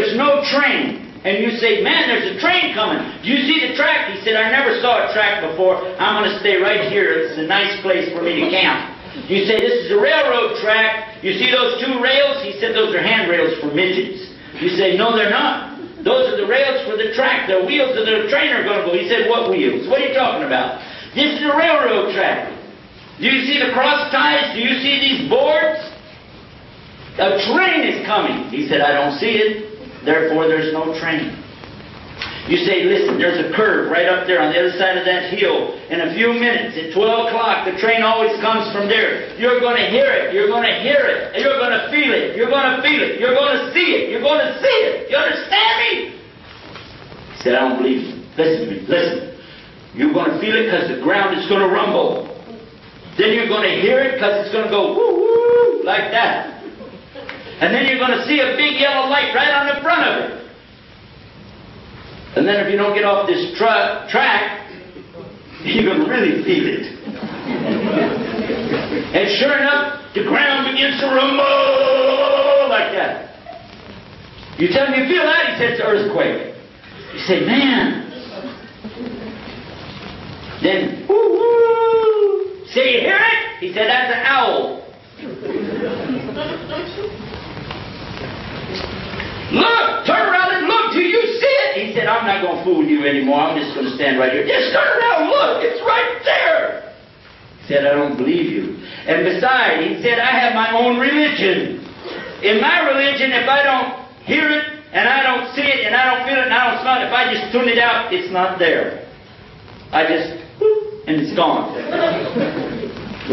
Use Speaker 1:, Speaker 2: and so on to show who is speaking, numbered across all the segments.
Speaker 1: there's no train. And you say, man, there's a train coming. Do you see the track? He said, I never saw a track before. I'm going to stay right here. It's a nice place for me to camp. You say, this is a railroad track. You see those two rails? He said, those are handrails for midgets. You say, no, they're not. Those are the rails for the track. The wheels of the train are going to go. He said, what wheels? What are you talking about? This is a railroad track. Do you see the cross ties? Do you see these boards? A train is coming. He said, I don't see it. Therefore, there's no train. You say, listen, there's a curve right up there on the other side of that hill. In a few minutes, at 12 o'clock, the train always comes from there. You're going to hear it. You're going to hear it. And you're going to feel it. You're going to feel it. You're going to see it. You're going to see it. You understand me? He said, I don't believe you. Listen to me. Listen. You're going to feel it because the ground is going to rumble. Then you're going to hear it because it's going to go woo-woo like that. And then you're going to see a big yellow light right on the front of it. And then if you don't get off this track, you're going to really feel it. And sure enough, the ground begins to rumble like that. You tell him you feel that? He says it's an earthquake. You say, man. Then, woo-woo. Say, you hear it? He said, that's an owl. Look, turn around and look. Do you see it? He said, I'm not going to fool you anymore. I'm just going to stand right here. Just turn around, look. It's right there. He said, I don't believe you. And besides, he said, I have my own religion. In my religion, if I don't hear it, and I don't see it, and I don't feel it, and I don't smell it, if I just tune it out, it's not there. I just, whoop, and it's gone.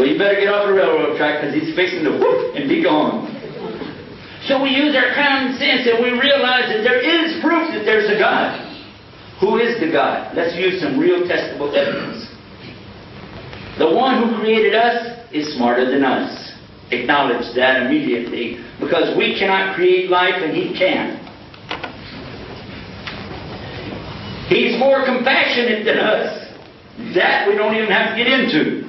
Speaker 1: Well, you better get off the railroad track because he's fixing to whoop and be gone. So we use our common sense and we realize that there is proof that there's a God. Who is the God? Let's use some real testable evidence. The one who created us is smarter than us. Acknowledge that immediately, because we cannot create life and He can. He's more compassionate than us. That we don't even have to get into.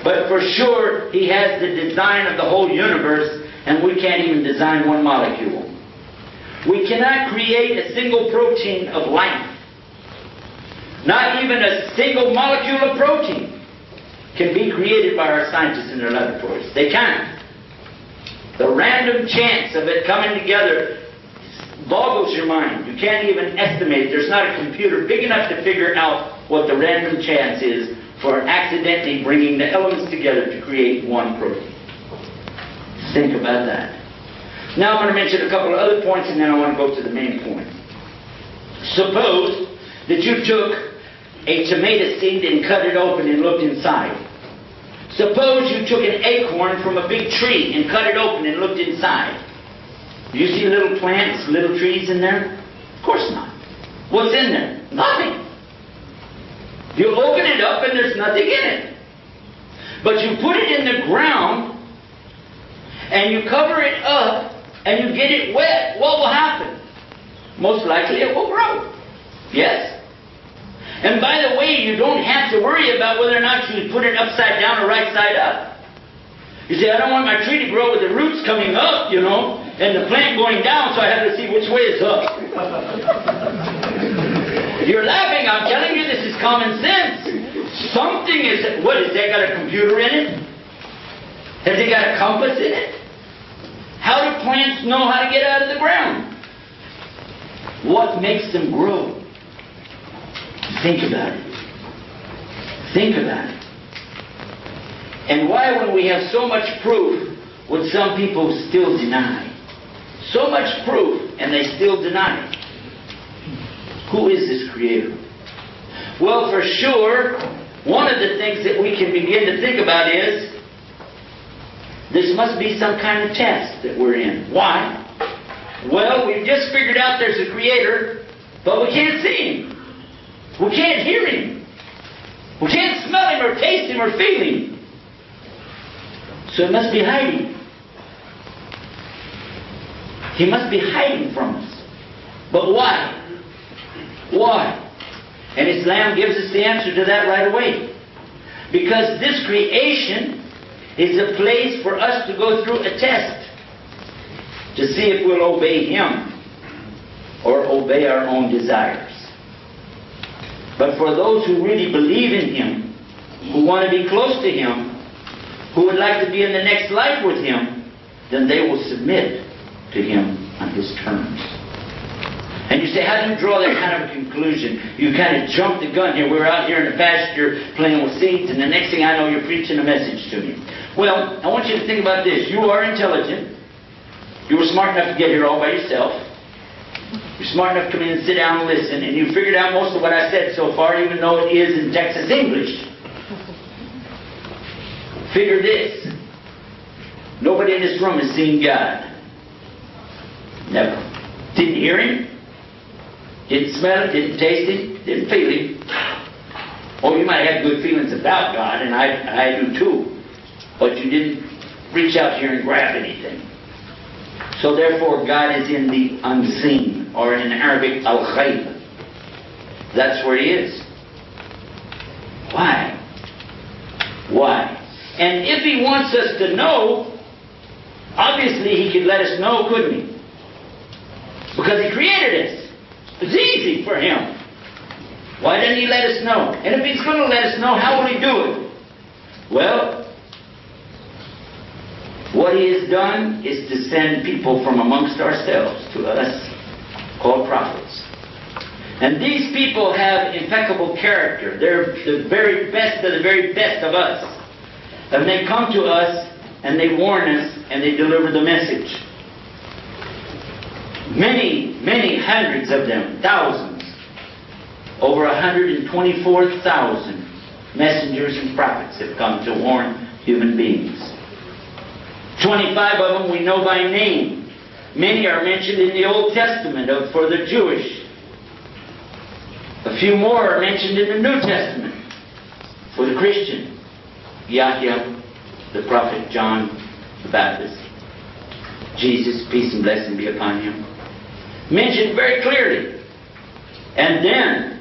Speaker 1: But for sure, He has the design of the whole universe, and we can't even design one molecule. We cannot create a single protein of life. Not even a single molecule of protein can be created by our scientists in their laboratories. They can't. The random chance of it coming together boggles your mind. You can't even estimate. There's not a computer big enough to figure out what the random chance is for accidentally bringing the elements together to create one protein. Think about that. Now I'm going to mention a couple of other points and then I want to go to the main point. Suppose that you took a tomato seed and cut it open and looked inside. Suppose you took an acorn from a big tree and cut it open and looked inside. Do you see little plants, little trees in there? Of course not. What's in there? Nothing. You open it up and there's nothing in it. But you put it in the ground and you cover it up and you get it wet, what will happen? Most likely it will grow. Yes? And by the way, you don't have to worry about whether or not you put it upside down or right side up. You say, I don't want my tree to grow with the roots coming up, you know, and the plant going down, so I have to see which way is up. You're laughing, I'm telling you, this is common sense. Something is, what, has that got a computer in it? Has it got a compass in it? How do plants know how to get out of the ground? What makes them grow? Think about it. Think about it. And why, when we have so much proof, would some people still deny? So much proof, and they still deny it. Who is this Creator? Well, for sure, one of the things that we can begin to think about is, this must be some kind of test that we're in. Why? Well, we've just figured out there's a Creator, but we can't see Him. We can't hear Him. We can't smell Him or taste Him or feel Him. So He must be hiding. He must be hiding from us. But why? Why? And Islam gives us the answer to that right away. Because this creation is a place for us to go through a test to see if we'll obey Him. or obey our own desires. But for those who really believe in Him, who want to be close to Him, who would like to be in the next life with Him, then they will submit to Him on His terms. And you say, how do you draw that kind of a conclusion? You kind of jump the gun here. We're out here in the pasture playing with seeds, and the next thing I know, you're preaching a message to me. Well, I want you to think about this. You are intelligent. You were smart enough to get here all by yourself. You're smart enough to come in and sit down and listen, and you figured out most of what I said so far, even though it is in Texas English. Figure this. Nobody in this room has seen God. Never. Didn't hear Him. Didn't smell it, didn't taste it, didn't feel it. Oh, you might have good feelings about God, and I do too. But you didn't reach out here and grab anything. So therefore, God is in the unseen, or in Arabic, al-ghayb. That's where He is. Why? Why? And if He wants us to know, obviously He could let us know, couldn't He? Because He created us. It's easy for Him. Why doesn't He let us know? And if He's going to let us know, how will He do it? Well, what He has done is to send people from amongst ourselves to us, called prophets. And these people have impeccable character. They're the very best of the very best of us. And they come to us, and they warn us, and they deliver the message. Many, many hundreds of them, thousands, over 124,000 messengers and prophets have come to warn human beings. 25 of them we know by name. Many are mentioned in the Old Testament for the Jewish. A few more are mentioned in the New Testament for the Christian. Yahya, the prophet, John the Baptist, Jesus, peace and blessing be upon Him. Mentioned very clearly. And then,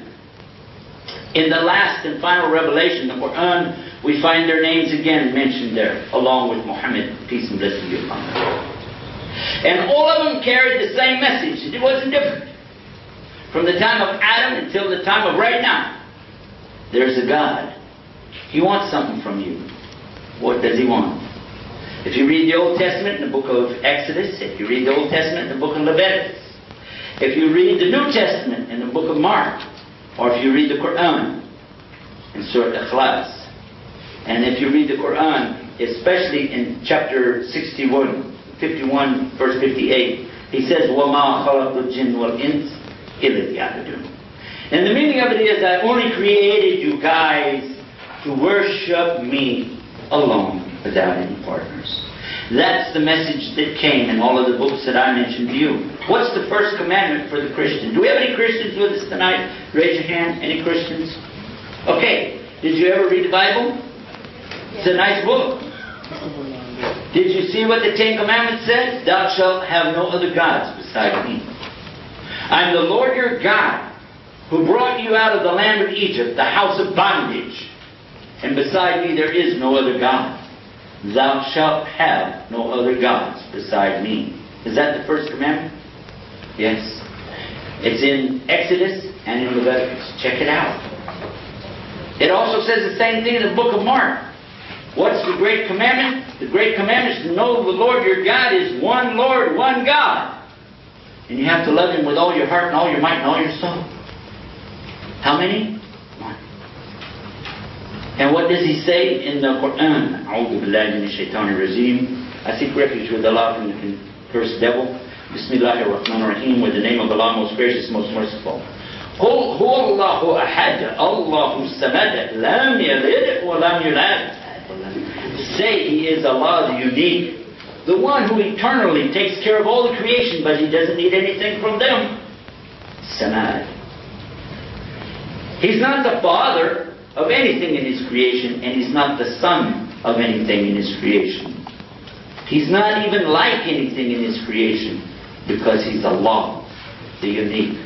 Speaker 1: in the last and final revelation, the Quran, we find their names again mentioned there, along with Muhammad, peace and blessing be upon him. And all of them carried the same message. It wasn't different. From the time of Adam until the time of right now, there's a God. He wants something from you. What does He want? If you read the Old Testament in the book of Exodus, if you read the Old Testament in the book of Leviticus, if you read the New Testament in the book of Mark, or if you read the Quran in Surah Ikhlas, and if you read the Quran, especially in chapter 51, verse 58, He says, وَمَا خَلَقْتُ الْجِنَّ وَالْإِنسَ إِلَّا لِيَعْبُدُونِ. And the meaning of it is, I only created you guys to worship Me alone, without any partners. That's the message that came in all of the books that I mentioned to you. What's the first commandment for the Christian? Do we have any Christians with us tonight? Raise your hand. Any Christians? Okay. Did you ever read the Bible? It's a nice book. Did you see what the Ten Commandments said? Thou shalt have no other gods beside Me. I'm the Lord your God, who brought you out of the land of Egypt, the house of bondage. And beside Me there is no other God. Thou shalt have no other gods beside Me. Is that the first commandment? Yes. It's in Exodus and in Leviticus. Check it out. It also says the same thing in the book of Mark. What's the great commandment? The great commandment is to know the Lord your God is one Lord, one God. And you have to love Him with all your heart and all your might and all your soul. How many? One. And what does He say in the Quran? أعوذ بالله من الشيطان الرجيم. I seek refuge with Allah from the cursed devil. Bismillahir Rahmanir Rahim. With the name of Allah, most gracious, most merciful. قُلْ هُوَ اللَّهُ أَحَدٌ اللَّهُ الصَّمَدُ لَمْ يَلِدْ وَلَمْ يُولَدْ. Say He is Allah the unique, the one who eternally takes care of all the creation, but He doesn't need anything from them. Samad. He's not the father of anything in His creation, and He's not the son of anything in His creation. He's not even like anything in His creation, because He's Allah, the unique.